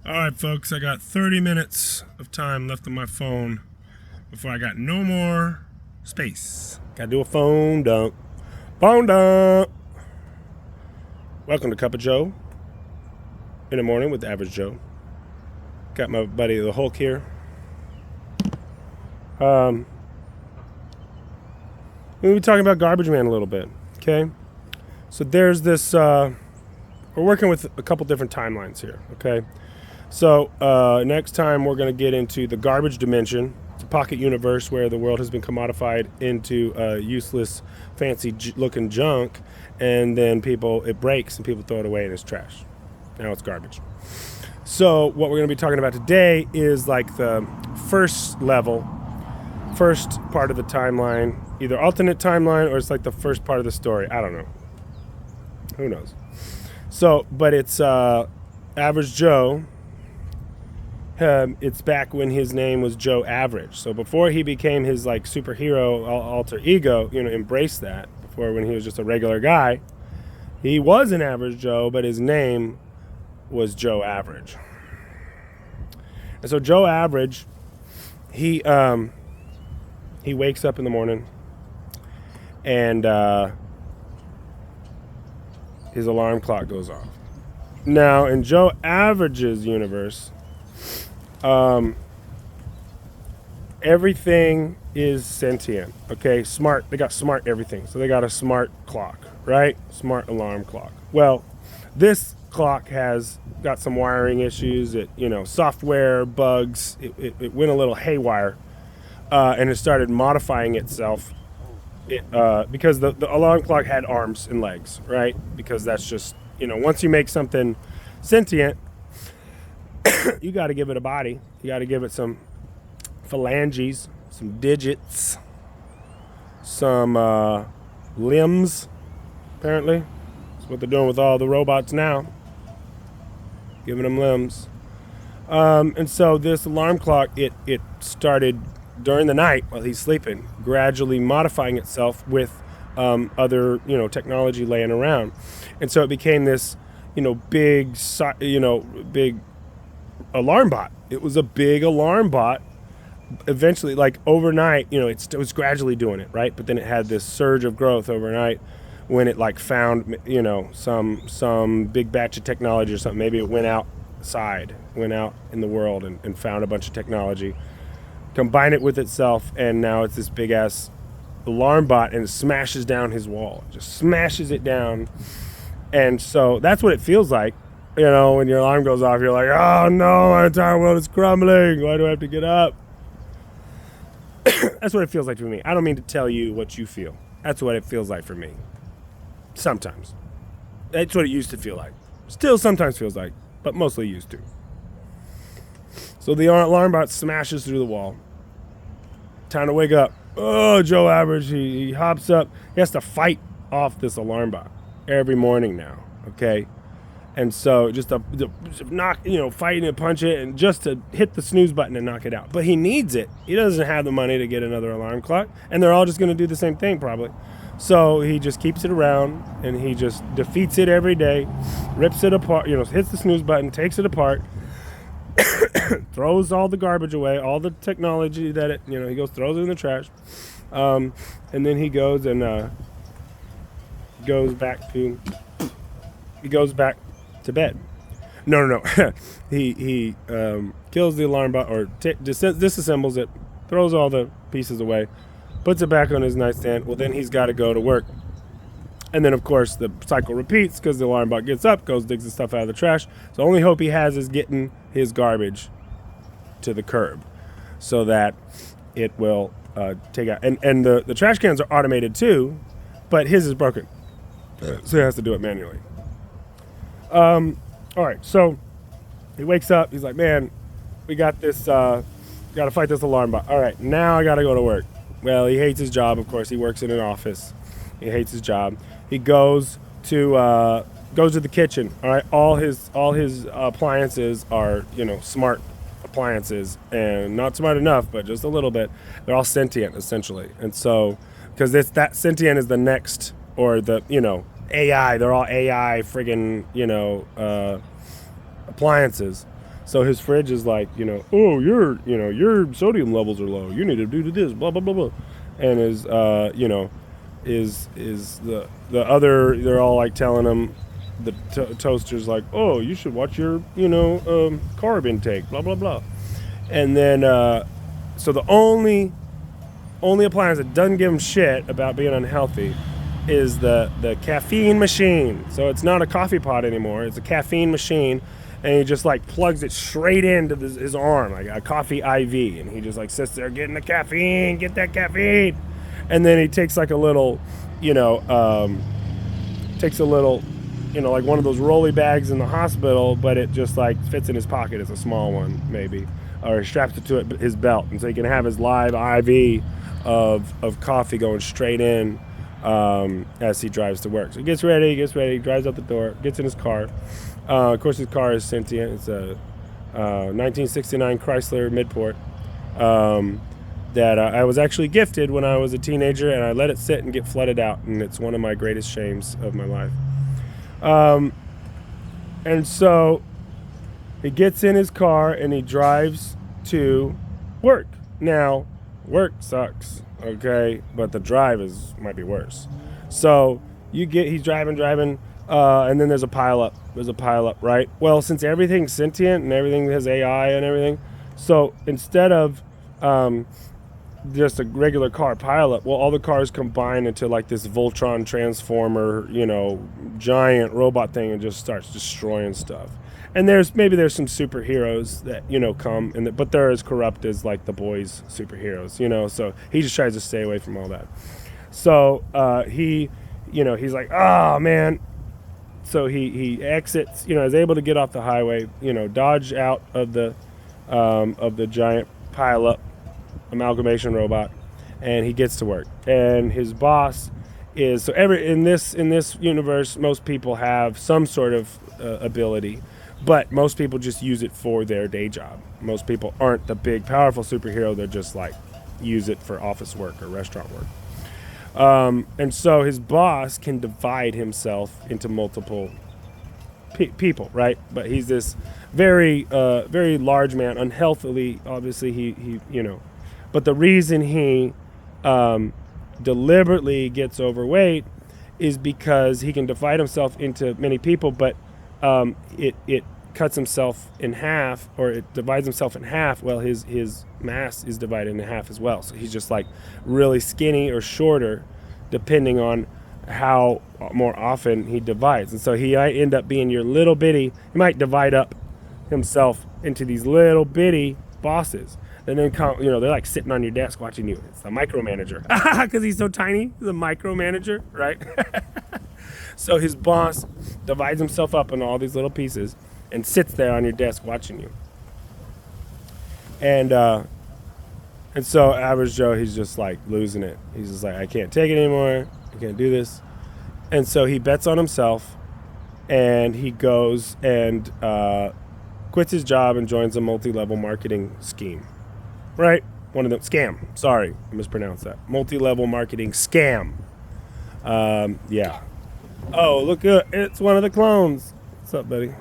All right, folks, I got 30 minutes of time left on my phone before I got no more space. Gotta do a phone dump. Phone dump. Welcome to Cup of Joe in the morning with Average Joe. Got my buddy the Hulk here. We'll be talking about Garbage Man a little bit, okay? So there's this, we're working with a couple different timelines here, okay? So next time we're going to get into the garbage dimension, the pocket universe where the world has been commodified into useless, fancy-looking junk, and then it breaks and people throw it away and it's trash. Now it's garbage. So what we're going to be talking about today is like the first level, first part of the timeline, either alternate timeline or it's like the first part of the story. I don't know. Who knows? So, but it's Average Joe. It's back when his name was Joe Average. So before he became his like superhero alter ego, embraced that. Before, when he was just a regular guy, he was an average Joe, but his name was Joe Average. And so Joe Average, he wakes up in the morning and his alarm clock goes off. Now in Joe Average's universe, everything is sentient, okay? Smart. They got smart everything. So they got a smart clock, right? Smart alarm clock. Well, this clock has got some wiring issues. Software bugs. It went a little haywire, and it started modifying itself. Because the alarm clock had arms and legs, right? Because that's just, once you make something sentient, you got to give it a body. You got to give it some phalanges, some digits, some limbs, apparently. That's what they're doing with all the robots now. Giving them limbs. And so this alarm clock, it started during the night while he's sleeping, gradually modifying itself with other, technology laying around. And so it became this, big alarm bot. It was a big alarm bot. Eventually, like overnight, it was gradually doing it, right? But then it had this surge of growth overnight when it like found, some big batch of technology or something. Maybe it went out in the world and found a bunch of technology, combine it with itself, and now it's this big ass alarm bot, and it smashes down his wall. Just smashes it down. And so that's what it feels like. When your alarm goes off, you're like, oh no, my entire world is crumbling. Why do I have to get up? That's what it feels like for me. I don't mean to tell you what you feel. That's what it feels like for me. Sometimes. That's what it used to feel like. Still sometimes feels like, but mostly used to. So the alarm bot smashes through the wall. Time to wake up. Oh, Joe Average, he hops up. He has to fight off this alarm bot every morning now, okay? And so just to knock, fight it, punch it, and just to hit the snooze button and knock it out. But he needs it. He doesn't have the money to get another alarm clock, and they're all just going to do the same thing probably. So he just keeps it around, and he just defeats it every day, rips it apart, hits the snooze button, takes it apart, throws all the garbage away, all the technology that he throws it in the trash, and then he goes and goes back to bed. No. he kills the alarm bot or disassembles it, throws all the pieces away, puts it back on his nightstand. Well, then he's got to go to work. And then, of course, the cycle repeats because the alarm bot gets up, goes, digs the stuff out of the trash. So the only hope he has is getting his garbage to the curb so that it will take out. And the trash cans are automated too, but his is broken. So he has to do it manually. All right, so he wakes up. He's like, man, we got this, got to fight this alarm bot. All right, now I got to go to work. Well, he hates his job, of course. He works in an office. He hates his job. He goes to the kitchen. All right, all his appliances are smart appliances, and not smart enough, but just a little bit. They're all sentient essentially, and so because that sentient is the next, or the AI. They're all AI friggin' appliances. So his fridge is like, oh, your sodium levels are low. You need to do this, blah blah blah blah. And is the other? They're all like telling him, the toaster's like, oh, you should watch your carb intake, blah blah blah. And then so the only appliance that doesn't give him shit about being unhealthy is the caffeine machine. So it's not a coffee pot anymore. It's a caffeine machine, and he just like plugs it straight into his arm, like a coffee IV, and he just like sits there getting the caffeine, get that caffeine, and then he takes like a little, like one of those rolly bags in the hospital, but it just like fits in his pocket. It's a small one, maybe, or he straps it to his belt, and so he can have his live IV of coffee going straight in as he drives to work. So he gets ready, drives out the door, gets in his car. Of course, his car is sentient. It's a 1969 Chrysler Midport that I was actually gifted when I was a teenager, and I let it sit and get flooded out, and it's one of my greatest shames of my life. And so he gets in his car and he drives to work. Now, work sucks, okay, but the drive might be worse. So he's driving, and then there's a pile up. Right? Well, since everything's sentient and everything has AI and everything, so instead of just a regular car pile up, well, all the cars combine into like this Voltron transformer, giant robot thing, and just starts destroying stuff. And there's some superheroes that come, but they're as corrupt as like the Boys superheroes, so he just tries to stay away from all that. So he's like, oh man. So he exits, is able to get off the highway, dodge out of the giant pile up amalgamation robot, and he gets to work. And his boss is in this universe, most people have some sort of ability, but most people just use it for their day job. Most people aren't the big powerful superhero. They're just like use it for office work or restaurant work. And so his boss can divide himself into multiple people, right? But he's this very, very large man, unhealthily. Obviously, he. But the reason he deliberately gets overweight is because he can divide himself into many people, but it cuts himself in half, or it divides himself in half. Well, his mass is divided in half as well. So he's just like really skinny or shorter, depending on how more often he divides. And so he might end up being your little bitty. He might divide up himself into these little bitty bosses. And then they're like sitting on your desk watching you. It's a micromanager because he's so tiny. He's a micromanager, right? So his boss divides himself up into all these little pieces and sits there on your desk watching you. And so average Joe, he's just like losing it. He's just like, I can't take it anymore. I can't do this. And so he bets on himself, and he goes and quits his job and joins a multi-level marketing scheme. Right? One of them. Scam. Sorry, I mispronounced that. Multi-level marketing scam. Yeah. Oh, look, it's one of the clones. What's up, buddy?